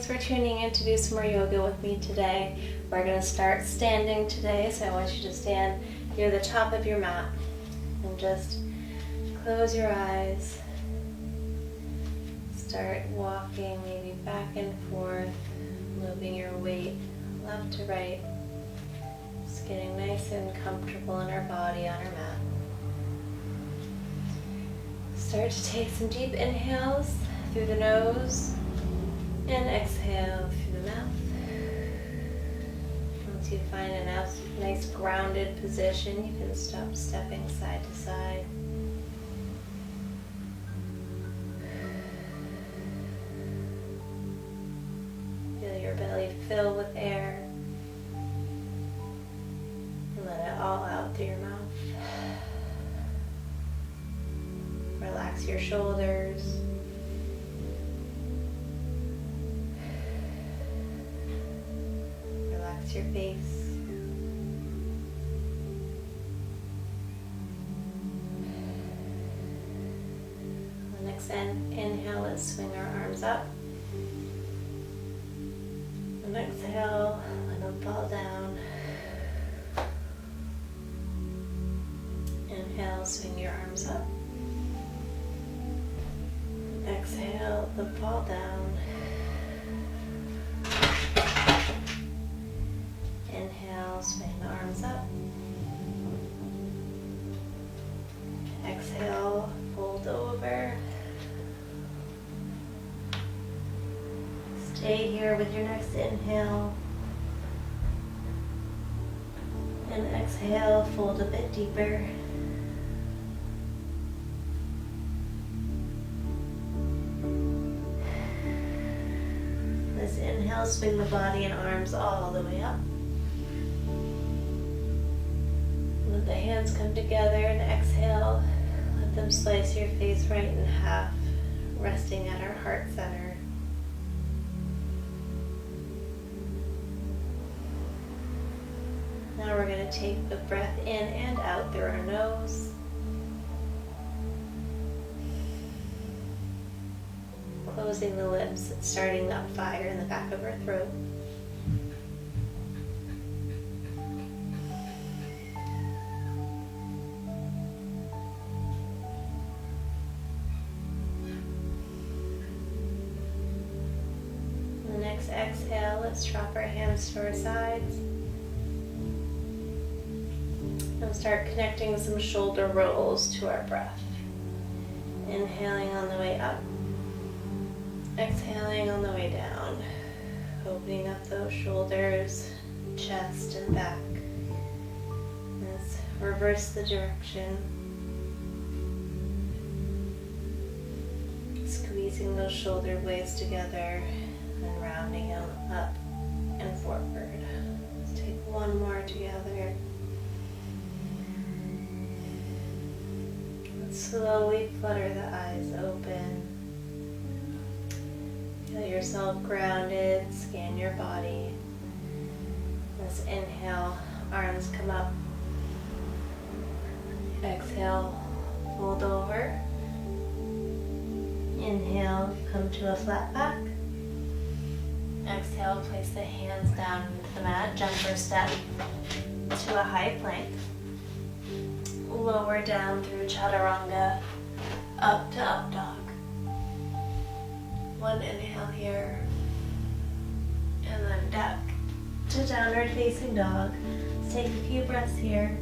Thanks for tuning in to do some more yoga with me today. We're going to start standing today, so I want you to stand near the top of your mat and just close your eyes. Start walking maybe back and forth, moving your weight left to right. Just getting nice and comfortable in our body on our mat. Start to take some deep inhales through the nose and exhale through the mouth. Once you find a nice grounded position, you can stop stepping side to side. Feel your belly fill with air and let it all out through your mouth. Relax your shoulders. Relax your face. The next inhale, let's swing our arms up. And exhale, let them fall down. Inhale, swing your arms up. Exhale, let them fall down. Inhale, swing the arms up. Exhale, fold over. Stay here with your next inhale. And exhale, fold a bit deeper. This inhale, swing the body and arms all the way up. Let the hands come together and exhale. Let them slice your face right in half, resting at our heart center. Now we're going to take the breath in and out through our nose. Closing the lips, starting that fire in the back of our throat. The next exhale, let's drop our hands to our sides. And start connecting some shoulder rolls to our breath. Inhaling on the way up. Exhaling on the way down, opening up those shoulders, chest, and back. Let's reverse the direction. Squeezing those shoulder blades together and rounding them up and forward. Let's take one more together. And slowly flutter the eyes open. Feel yourself grounded, scan your body. Let's inhale, arms come up. Exhale, fold over. Inhale, come to a flat back. Exhale, place the hands down into the mat, jumper step to a high plank. Lower down through chaturanga, up to up dog. One inhale here, and then back to downward facing dog. Let's take a few breaths here.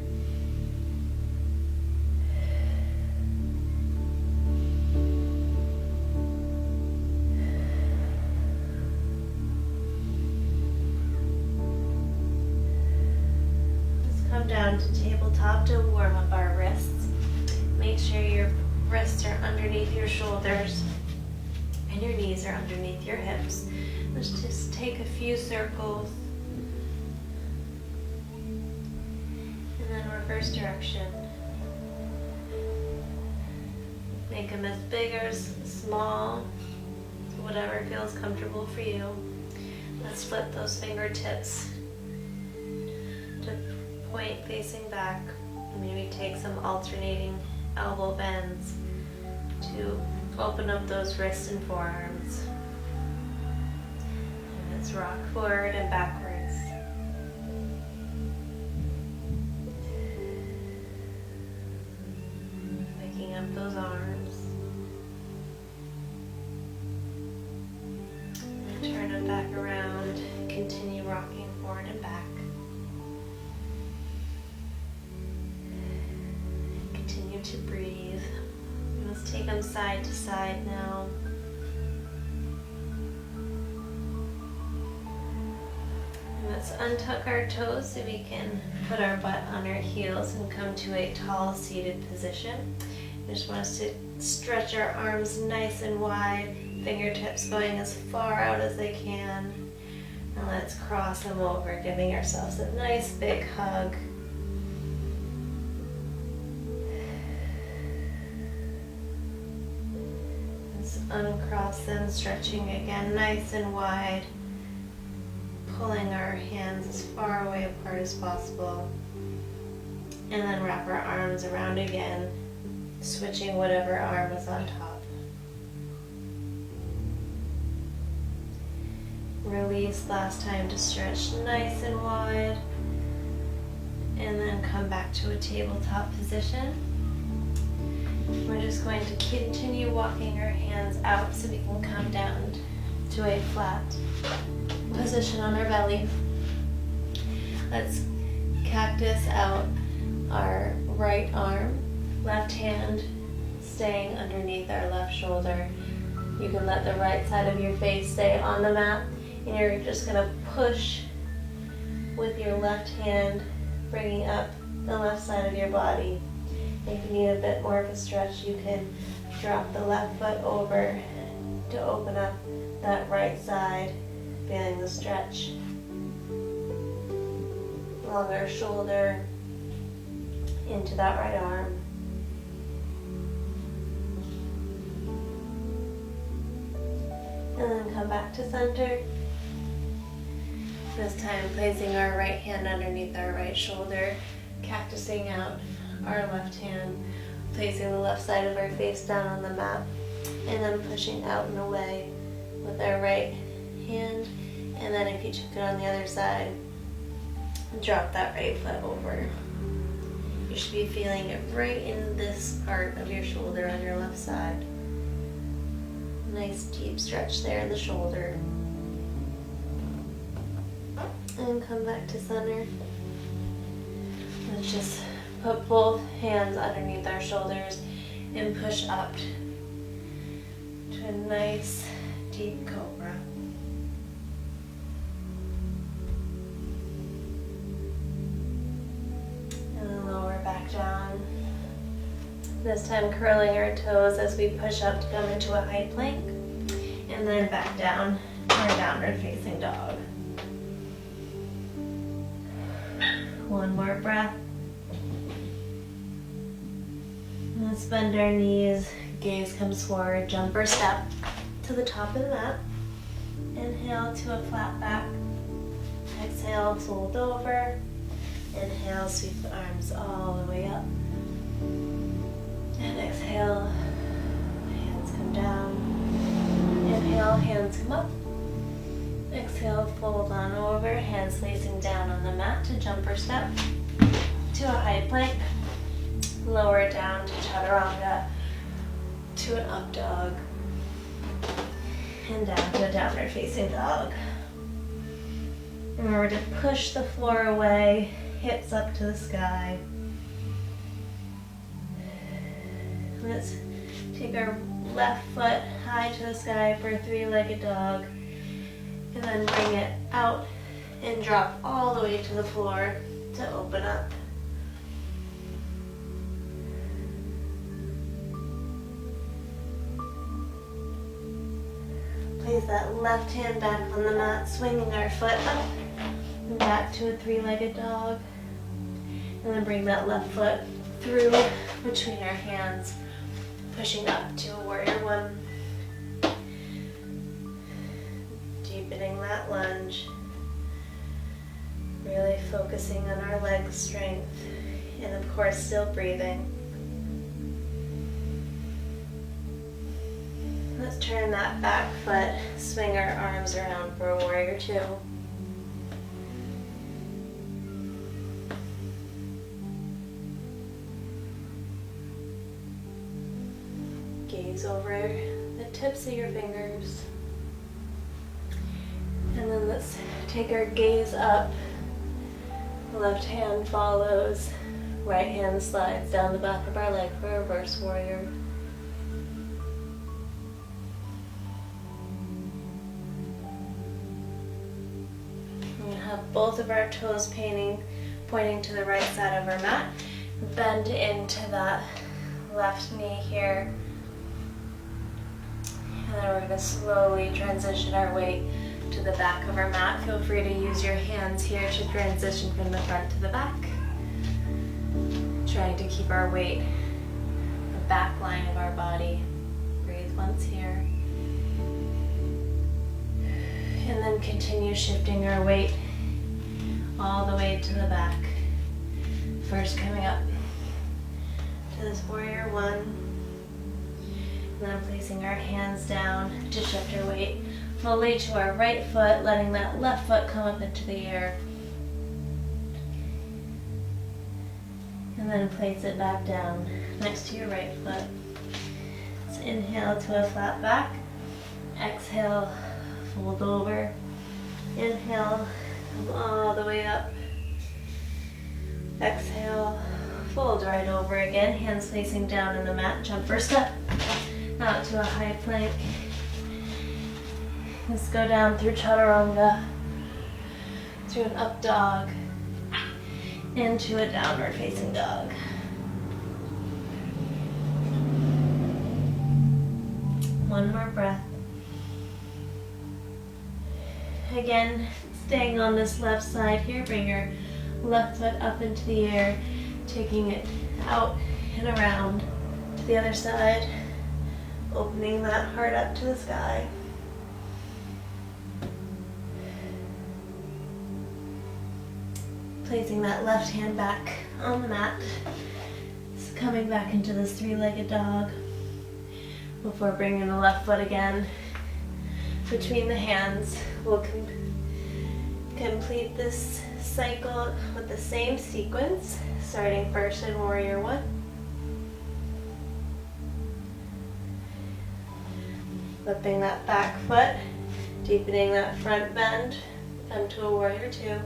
Let's come down to tabletop to warm up our wrists. Make sure your wrists are underneath your shoulders. And your knees are underneath your hips. Let's just take a few circles. And then reverse direction. Make them as big or as small, whatever feels comfortable for you. Let's flip those fingertips to point facing back. Maybe take some alternating elbow bends to open up those wrists and forearms. Let's rock forward and backwards. Waking up those arms. And turn them back around. Continue rocking forward and back. Continue to breathe. Let's take them side to side now. Let's untuck our toes so we can put our butt on our heels and come to a tall seated position. I just want us to stretch our arms nice and wide, fingertips going as far out as they can. And let's cross them over, giving ourselves a nice big hug. Let's uncross them, stretching again nice and wide. Pulling our hands as far away apart as possible, and then wrap our arms around again, switching whatever arm is on top. Release last time to stretch nice and wide, and then come back to a tabletop position. We're just going to continue walking our hands out so we can come down to a flat position on our belly. Let's cactus out our right arm, left hand staying underneath our left shoulder. You can let the right side of your face stay on the mat, and you're just going to push with your left hand, bringing up the left side of your body. If you need a bit more of a stretch, you can drop the left foot over to open up that right side, feeling the stretch along our shoulder into that right arm. And then come back to center. This time placing our right hand underneath our right shoulder, cactusing out our left hand, placing the left side of our face down on the mat, and then pushing out and away with our right hand. And then if you took it on the other side, drop that right foot over. You should be feeling it right in this part of your shoulder on your left side. Nice deep stretch there in the shoulder. And come back to center. Let's just put both hands underneath our shoulders and push up to a nice deep cobra. And then lower back down. This time curling our toes as we push up to come into a high plank. And then back down to our downward facing dog. One more breath. Let's bend our knees, gaze comes forward, jump or step to the top of the mat. Inhale to a flat back. Exhale, fold over. Inhale, sweep the arms all the way up. And exhale, hands come down. Inhale, hands come up. Exhale, fold on over, hands facing down on the mat to jump or step to a high plank. Lower down to chaturanga, to an up dog, and down to a downward facing dog. Remember to push the floor away, hips up to the sky. Let's take our left foot high to the sky for a three-legged dog, and then bring it out and drop all the way to the floor to open up. Place that left hand back on the mat, swinging our foot up and back to a three-legged dog. And then bring that left foot through between our hands, pushing up to a warrior one. Deepening that lunge. Really focusing on our leg strength. And of course, still breathing. Let's turn that back foot, swing our arms around for a warrior two. Gaze over the tips of your fingers. And then let's take our gaze up. Left hand follows, right hand slides down the back of our leg for a reverse warrior. We have both of our toes pointing to the right side of our mat. Bend into that left knee here. And then we're going to slowly transition our weight to the back of our mat. Feel free to use your hands here to transition from the front to the back. Trying to keep our weight the back line of our body. Breathe once here. And then continue shifting our weight all the way to the back. First coming up to this warrior one. And then placing our hands down to shift our weight fully to our right foot, letting that left foot come up into the air. And then place it back down next to your right foot. Let's inhale to a flat back. Exhale, fold over. Inhale, come all the way up. Exhale, fold right over again. Hands facing down in the mat. Jump for a step. Out to a high plank. Let's go down through chaturanga, to an up dog, into a downward facing dog. One more breath. Again, staying on this left side here, bring your left foot up into the air, taking it out and around to the other side, opening that heart up to the sky. Placing that left hand back on the mat. So coming back into this three-legged dog before bringing the left foot again between the hands. We'll complete this cycle with the same sequence, starting first in warrior one. Flipping that back foot, deepening that front bend, come to a warrior two.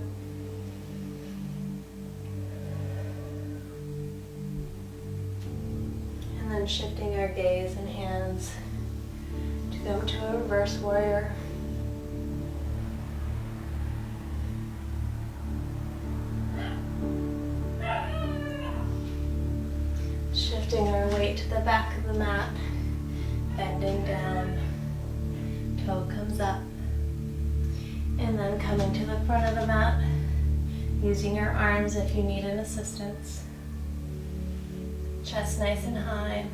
And then shifting our gaze and hands to go to a reverse warrior. Shifting our weight to the back of the mat, bending down, toe comes up, and then coming to the front of the mat, using your arms if you need an assistance. Chest nice and high.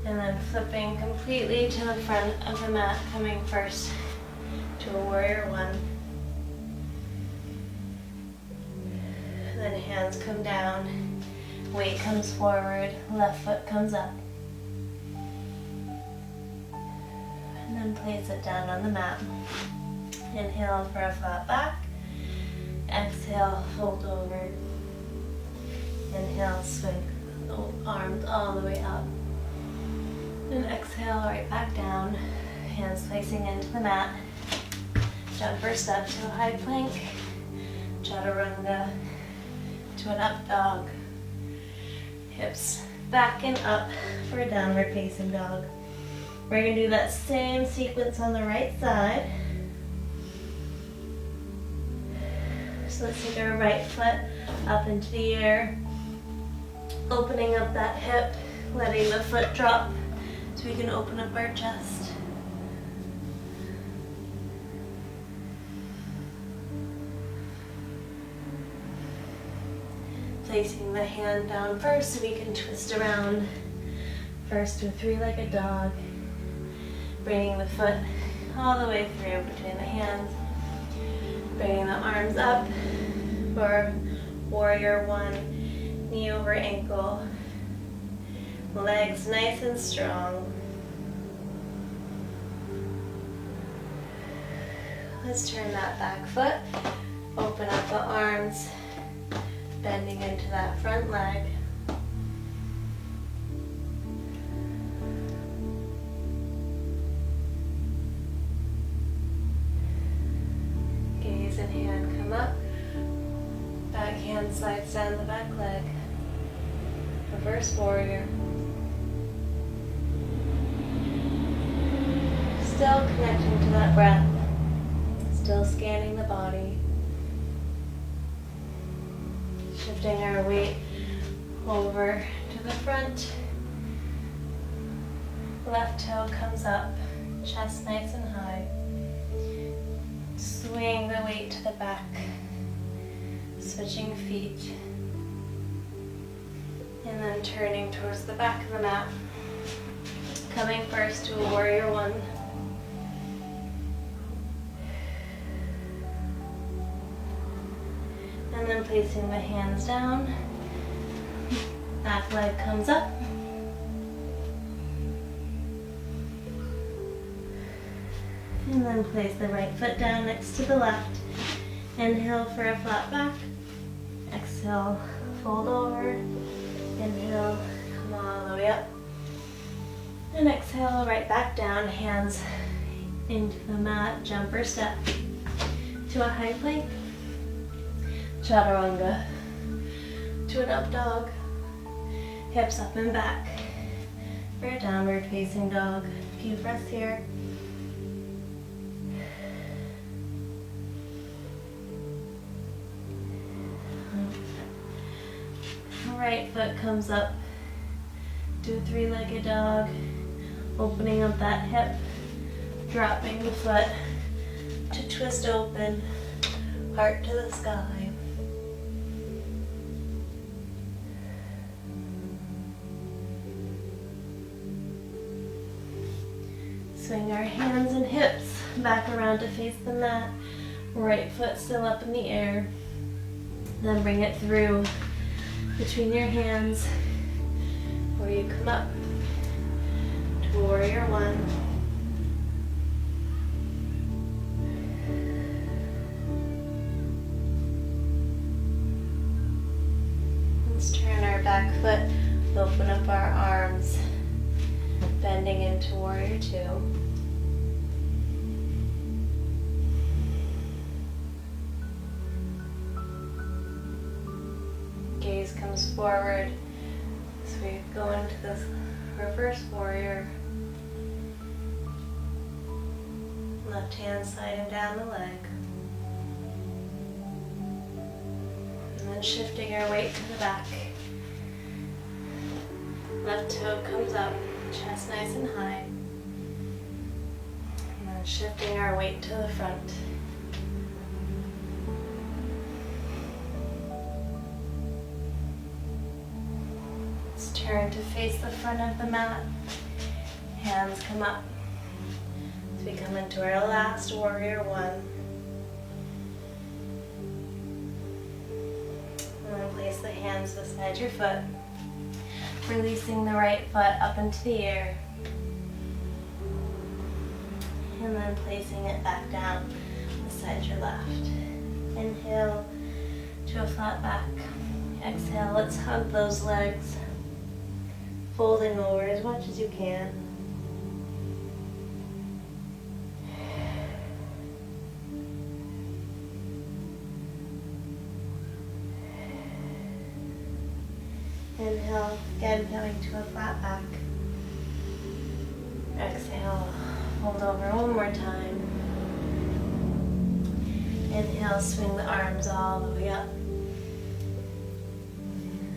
And then flipping completely to the front of the mat, coming first to a warrior one. And then hands come down, weight comes forward, left foot comes up. And then place it down on the mat. Inhale for a flat back. Exhale, fold over. Inhale, swing the arms all the way up. And exhale, right back down. Hands placing into the mat. Jump or step to a high plank. Chaturanga to an up dog. Hips back and up for a downward facing dog. We're going to do that same sequence on the right side. So let's take our right foot up into the air. Opening up that hip, letting the foot drop so we can open up our chest. Placing the hand down first so we can twist around. First to a three-legged dog. Bringing the foot all the way through between the hands. Bringing the arms up for warrior one. Knee over ankle, legs nice and strong. Let's turn that back foot. Open up the arms, bending into that front leg. Gaze and hand come up. Back hand slides down the back leg. Reverse warrior. Still connecting to that breath. Still scanning the body. Shifting our weight over to the front. Left toe comes up, chest nice and high. Swing the weight to the back. Switching feet. And then turning towards the back of the mat. Coming first to a warrior one. And then placing the hands down. Back leg comes up. And then place the right foot down next to the left. Inhale for a flat back. Exhale, fold over. Inhale, come all the way up. And exhale, right back down, hands into the mat, jumper step to a high plank. Chaturanga to an up dog. Hips up and back for a downward facing dog. A few breaths here. Right foot comes up. Do a three-legged dog. Opening up that hip. Dropping the foot to twist open. Heart to the sky. Swing our hands and hips back around to face the mat. Right foot still up in the air. Then bring it through between your hands, where you come up to warrior one. Let's turn our back foot, open up our arms, bending into warrior two. Gaze comes forward as we go into this reverse warrior. Left hand sliding down the leg. And then shifting our weight to the back. Left toe comes up, chest nice and high. And then shifting our weight to the front. Turn to face the front of the mat. Hands come up. As we come into our last warrior one. And then place the hands beside your foot. Releasing the right foot up into the air. And then placing it back down beside your left. Inhale to a flat back. Exhale, let's hug those legs. Folding over as much as you can. Inhale, again coming to a flat back. Exhale, fold over one more time. Inhale, swing the arms all the way up.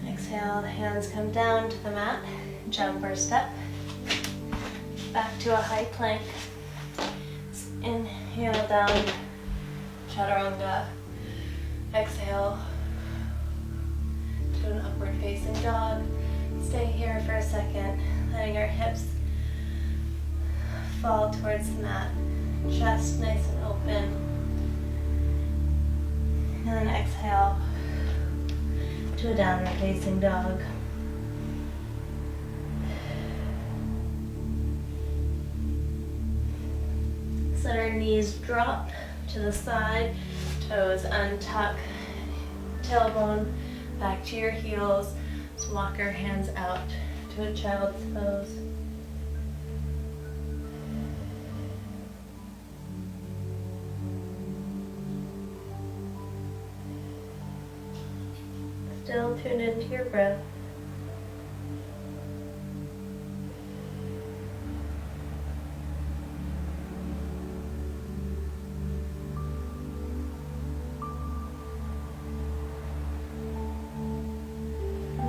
Exhale, the hands come down to the mat. Jumper step. Back to a high plank. Inhale down, chaturanga. Exhale to an upward facing dog. Stay here for a second, letting our hips fall towards the mat. Chest nice and open. And then exhale to a downward facing dog. Let our knees drop to the side, toes untuck, tailbone back to your heels. So walk your hands out to a child's pose. Still tune into your breath.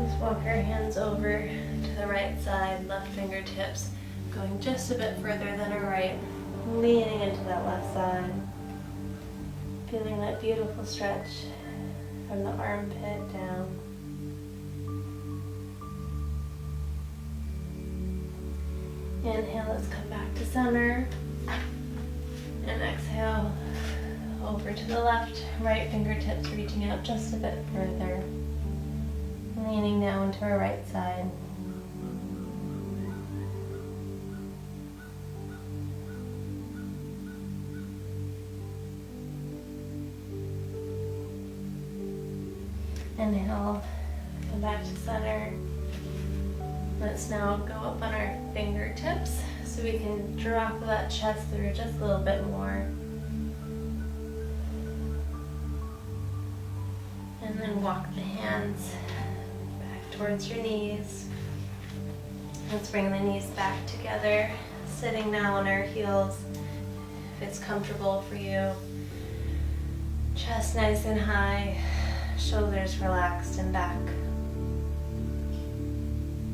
Just walk your hands over to the right side, left fingertips going just a bit further than our right, leaning into that left side. Feeling that beautiful stretch from the armpit down. Inhale, let's come back to center. And exhale over to the left, right fingertips reaching out just a bit further. Leaning now into our right side. Inhale, come back to center. Let's now go up on our fingertips so we can drop that chest through just a little bit more. And then walk the hands back towards your knees. Let's bring the knees back together, sitting now on our heels if it's comfortable for you. Chest nice and high. Shoulders relaxed and back.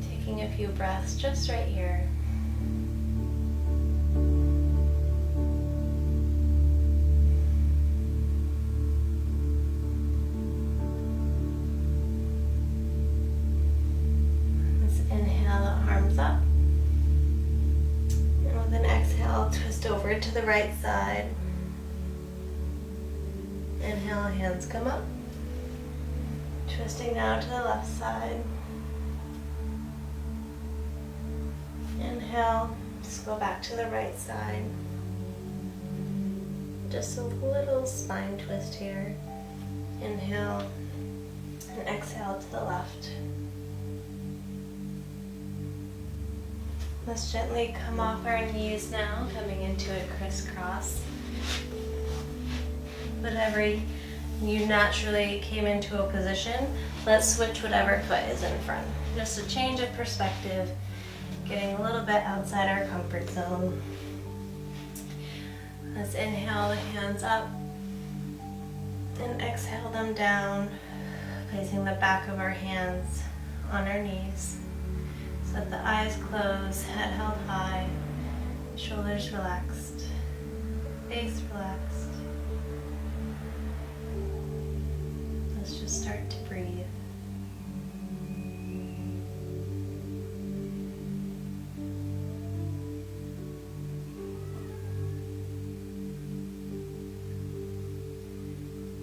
Taking a few breaths just right here. Let's inhale the arms up. And with an exhale, twist over to the right side. Inhale, hands come up. Twisting now to the left side. Inhale, just go back to the right side. Just a little spine twist here. Inhale and exhale to the left. Let's gently come off our knees now, coming into a crisscross. Whatever you naturally came into a position, let's switch whatever foot is in front. Just a change of perspective, getting a little bit outside our comfort zone. Let's inhale the hands up and exhale them down, placing the back of our hands on our knees. So that the eyes closed, head held high, shoulders relaxed, face relaxed. Let's just start to breathe.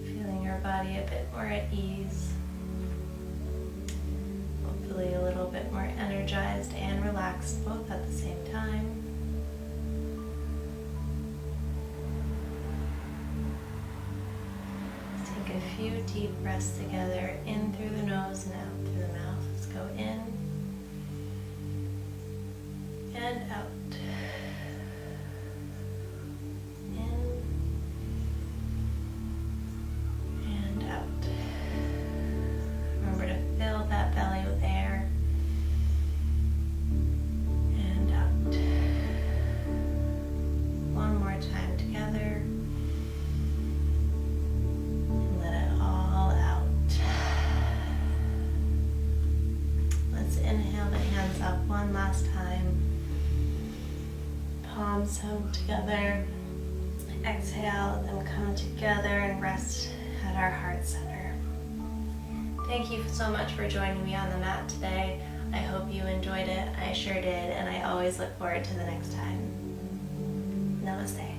Feeling your body a bit more at ease. Hopefully a little bit more energized and relaxed both at the same time. Take a few deep breaths together, in through the nose and out through the mouth. Let's go in and out. In and out. Remember to fill that belly with air. And out. One more time together. Let it all out. Let's inhale the hands up one last time. Palms held together. Exhale, then come together and rest at our heart center. Thank you so much for joining me on the mat today. I hope you enjoyed it. I sure did, and I always look forward to the next time. Namaste.